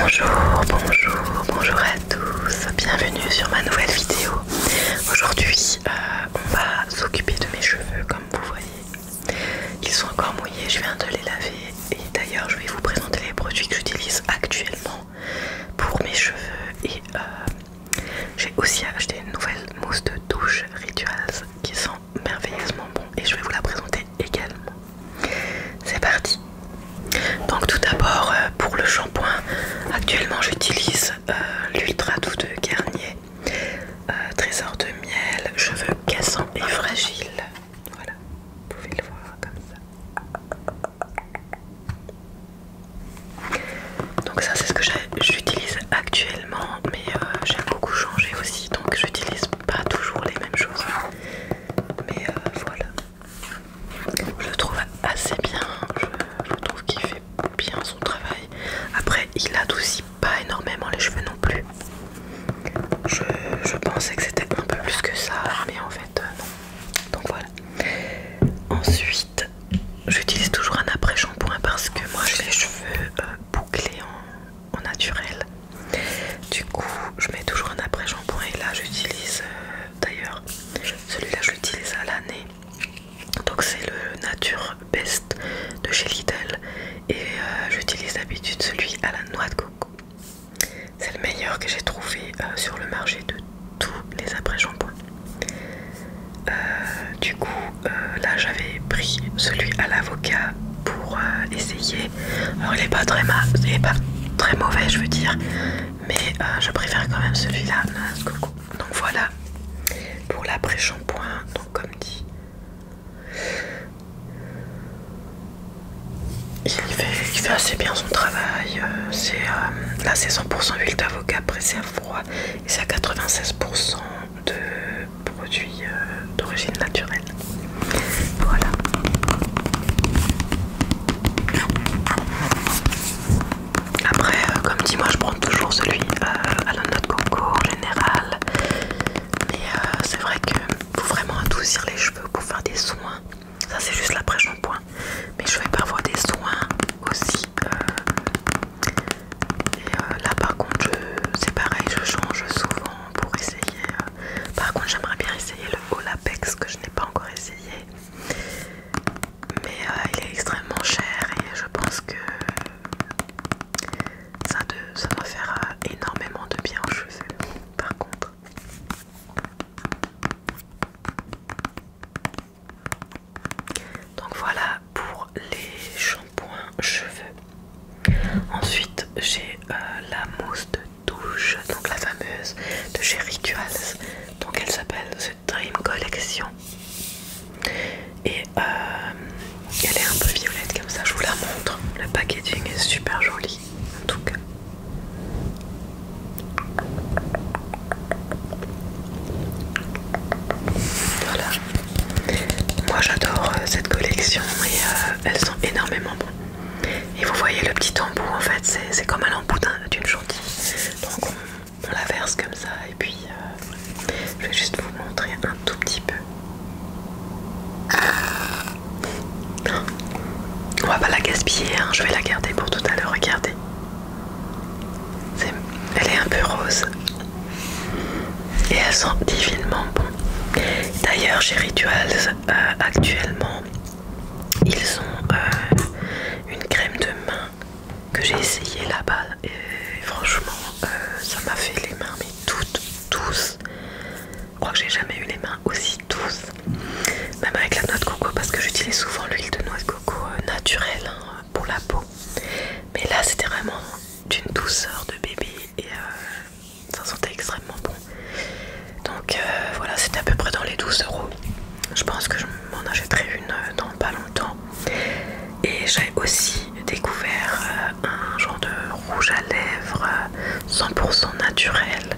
Bonjour à tous, bienvenue sur ma nouvelle vidéo. Aujourd'hui, on va s'occuper de mes cheveux comme vous voyez. Ils sont encore mouillés, je viens de les laver et d'ailleurs je vais vous présenter les produits que j'utilise actuellement pour mes cheveux et j'ai aussi acheté une nouvelle mousse de douche Rituals qui sent merveilleusement bon et je vais vous la présenter également. C'est parti. Donc tout d'abord pour le shampoing, actuellement j'utilise l'Ultra Doux de Garnier, Trésor de miel, cheveux cassants et fragiles. Voilà, vous pouvez le voir comme ça. Donc ça c'est ce que j'utilise actuellement, mais j'aime beaucoup changer aussi, donc j'utilise pas toujours les mêmes choses. Mais voilà, je le trouve assez bien, je trouve qu'il fait bien son travail. Après il adoucit pas énormément les cheveux non plus. Je pensais que c'était un peu plus que ça, mais en fait non. Donc voilà. Ensuite j'utilise toujours un après-shampoing parce que moi j'ai les cheveux bouclés en naturel. Du coup je mets toujours un après-shampoing et là j'utilise d'ailleurs celui-là je l'utilise à l'année. Donc c'est le Nature Best de chez Lidl et j'utilise d'habitude celui à la noix de coco. C'est le meilleur que j'ai trouvé sur le marché de tous les après-shampoings. Du coup là j'avais pris celui à l'avocat pour essayer. Alors il est pas très mauvais je veux dire, mais je préfère quand même celui-là à la noix de coco. Donc voilà pour l'après-shampoing. Donc comme dit, il fait assez bien son travail. Là c'est 100% huile d'avocat pressée à froid et c'est à 96% de produits d'origine naturelle. Voilà. Après comme dit, moi je prends toujours celui à la noix de coco en général, mais c'est vrai que pour vraiment adoucir les cheveux, pour faire des soins, ça c'est juste l'après-shampoing, mais je fais parfois des soins aussi. Là par contre c'est pareil, je change souvent pour essayer. Par contre j'aimerais bien essayer le Olapex que je n'ai pas encore essayé, mais il est extrêmement cher et je pense que ça doit faire énormément de bien aux cheveux par contre. Donc voilà pour les shampoings cheveux. Ensuite j'ai la mousse de douche, donc la fameuse de chez Rituals. Donc elle s'appelle The Dream Collection et elle est un peu violette comme ça, je vous la montre. Le packaging est super joli en tout cas. Voilà, moi j'adore cette collection et elles sont énormément bonnes. Et vous voyez le petit embout, en fait c'est comme un embout d'une chantilly. Donc on la verse comme ça et puis je vais juste vous montrer un tout petit peu. On va pas la gaspiller, hein, je vais la garder pour tout à l'heure, regardez. Elle est un peu rose et elle sent divinement bon. D'ailleurs chez Rituals actuellement ils ont une crème de main que j'ai essayé là-bas et franchement ça m'a fait les mains mais toutes douces. Je crois que j'ai jamais eu les mains aussi douces, même avec la noix de coco parce que j'utilise souvent l'huile de noix de coco naturelle hein, pour la peau, mais là c'était vraiment d'une douceur de bébé et ça sentait extrêmement bon. Donc voilà, c'était à peu près dans les 12 €. Je pense que je m'en achèterai une dans pas longtemps. Et j'ai aussi découvert un genre de rouge à lèvres 100% naturel.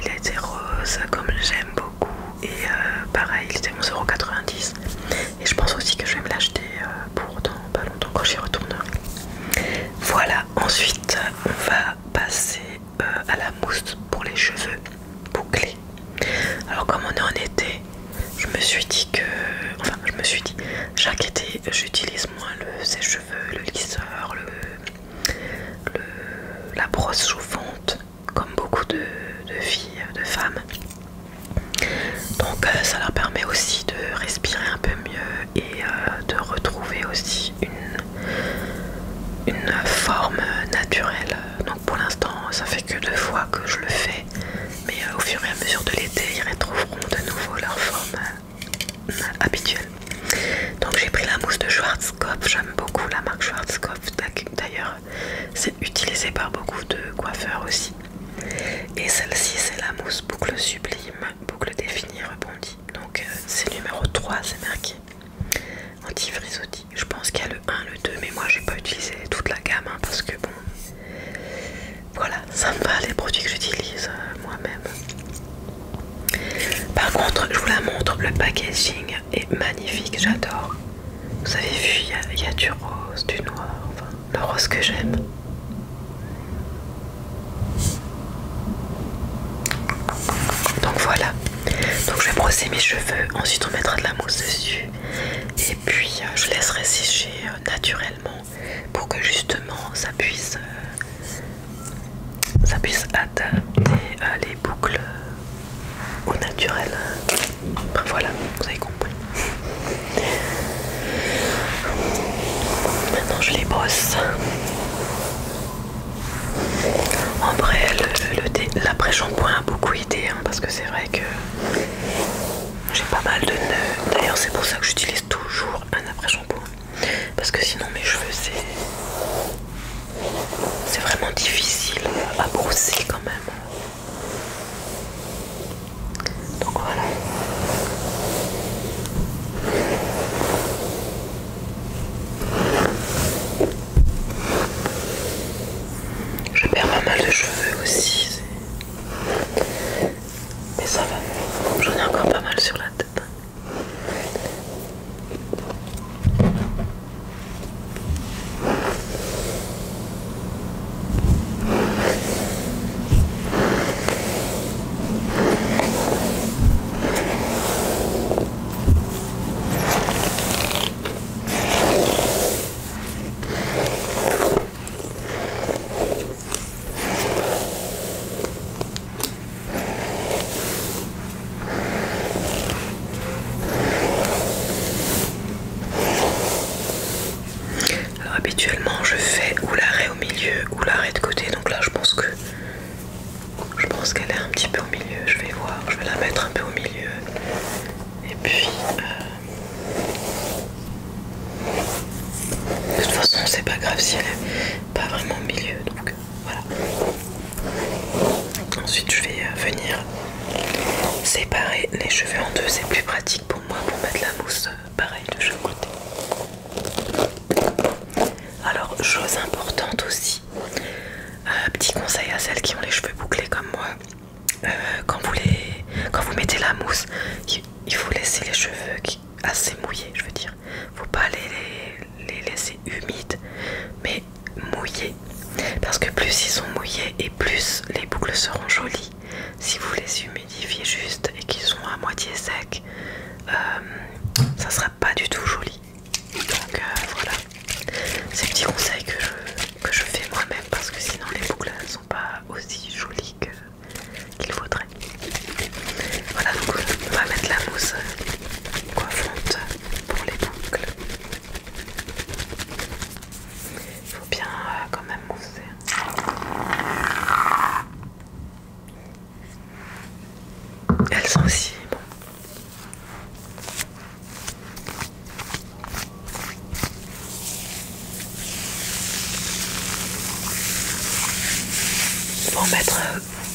Il était rose comme j'aime beaucoup et pareil il était 11,90 €. Et je pense aussi que je vais me l'acheter pour dans pas longtemps quand j'y retournerai. Voilà, ensuite on va passer à la mousse pour les cheveux bouclés. Alors comme on est en été, je me suis dit chaque été j'utilise moins le sèche-cheveux, le lisseur, brosse chauffante, comme beaucoup de filles, de femmes. Donc ça leur permet aussi de respirer un peu mieux et de retrouver aussi une forme naturelle. Donc pour l'instant ça fait que 2 fois que je le fais, mais au fur et à mesure de l'été ils retrouveront de nouveau leur forme habituelle. Donc j'ai pris la mousse de Schwarzkopf, j'aime beaucoup la marque Schwarzkopf, d'ailleurs c'est utilisé par beaucoup de coiffeurs aussi. Et celle-ci c'est la mousse boucle sublime, boucle définie rebondie. Donc c'est numéro 3, c'est marqué anti-frisottis. Je pense qu'il y a le 1, le 2, mais moi j'ai pas utilisé toute la gamme hein, parce que bon, voilà, ça me va les produits que j'utilise moi-même. Par contre, je vous la montre, le packaging est magnifique, j'adore. Vous avez vu, il y a du rose, du noir, enfin, le rose que j'aime. Donc voilà, donc je vais brosser mes cheveux, ensuite on mettra de la mousse dessus et puis je laisserai sécher naturellement pour que justement ça puisse adapter les boucles au naturel. Enfin, voilà, vous avez compris. Maintenant je les brosse. En vrai, l'après-shampoing a beaucoup aidé hein, parce que c'est vrai que j'ai pas mal de nœuds. D'ailleurs, c'est pour ça que j'utilise toujours un après-shampoing. Parce que sinon, mes cheveux, c'est vraiment difficile à brosser quand même. Donc voilà. Je perds pas mal de cheveux aussi. Mais ça va. J'en ai encore pas mal sur la tête. Habituellement je fais ou l'arrêt au milieu ou l'arrêt de côté, donc là je pense qu'elle est un petit peu au milieu. Je vais voir, je vais la mettre un peu au milieu et puis de toute façon c'est pas grave si elle est pas vraiment au milieu, donc voilà. Ensuite je vais venir séparer les cheveux en deux, c'est plus pratique pour moi pour mettre la mousse pareil de chaque côté. Alors, chose importante aussi, petit conseil à celles qui ont les cheveux bouclés comme moi, quand vous mettez la mousse, il faut laisser les cheveux assez mouillés, je veux dire. Faut pas les laisser humides, mais mouillés. Parce que plus ils sont mouillés et plus les boucles seront jolies. Si vous les humidifiez juste et qu'ils sont à moitié secs, ça sera pas du tout joli. Donc voilà, c'est petit conseil que je fais moi-même parce que sinon les boucles ne sont pas aussi jolies qu'il faudrait. Voilà, donc on va mettre la mousse coiffante pour les boucles. Il faut bien quand même mousser. Elles sont aussi bon. Il faut en mettre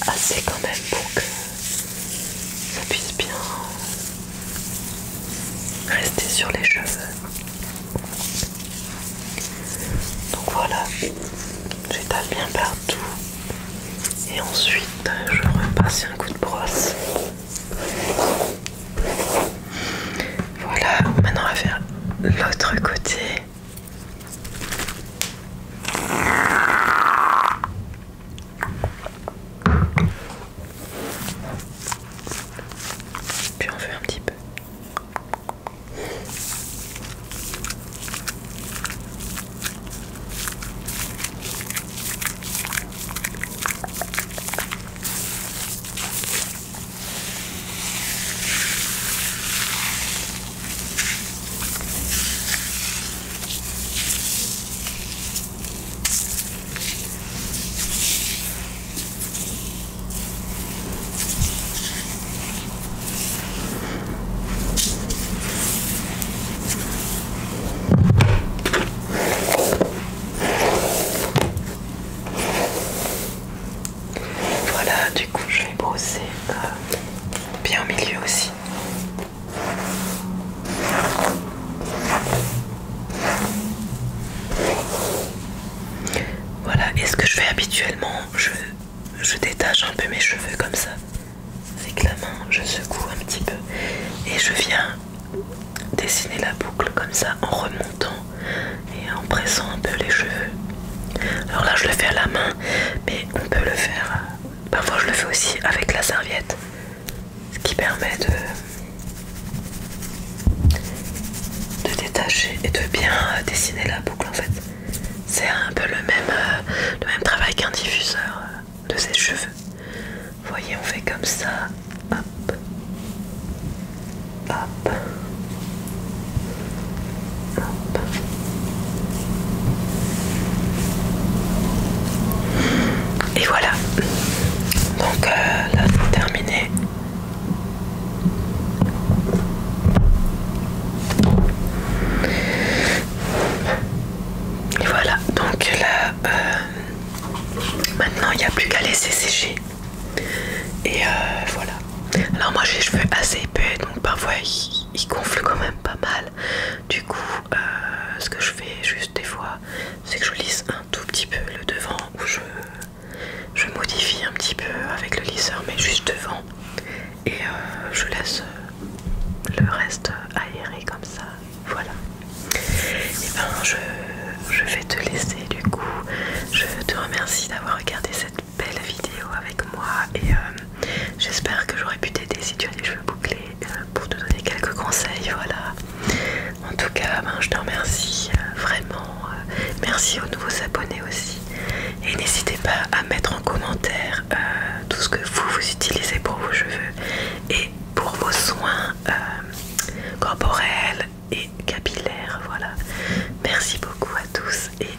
assez quand même pour que ça puisse bien rester sur les cheveux. Donc voilà, j'étale bien partout et ensuite je repasse un coup de brosse. Voilà, maintenant on va faire l'autre côté. Puis on fait un petit peu. habituellement, je détache un peu mes cheveux comme ça. Avec la main, je secoue un petit peu et je viens dessiner la boucle comme ça en remontant et en pressant un peu les cheveux. Alors là, je le fais à la main, mais on peut le faire. Parfois, je le fais aussi avec la serviette, ce qui permet de détacher et de bien dessiner la boucle en fait. C'est un peu le même travail qu'un diffuseur de ses cheveux. Vous voyez, on fait comme ça. Hop. Hop. Hop. Et voilà. Donc là, c'est terminé. Et voilà, donc là, maintenant il n'y a plus qu'à laisser sécher. Et voilà. Alors moi j'ai les cheveux assez épais, donc parfois ils gonflent quand même pas mal. Du coup, ce que je fais juste des fois, c'est que je lisse un tout petit peu le devant, ou je modifie un petit peu avec le lisseur, mais juste devant. Et je laisse le reste aéré comme ça. Voilà. Et ben je vais te laisser du coup. Je te remercie d'avoir regardé cette belle vidéo avec moi et j'espère que j'aurais pu t'aider si tu as les cheveux bouclés pour te donner quelques conseils. Voilà. En tout cas, ben, je te remercie vraiment. Merci aux nouveaux abonnés aussi. Et n'hésitez pas à mettre en commentaire tout ce que vous utilisez pour vos cheveux et pour vos soins corporels et capillaires. Voilà. Merci beaucoup à tous et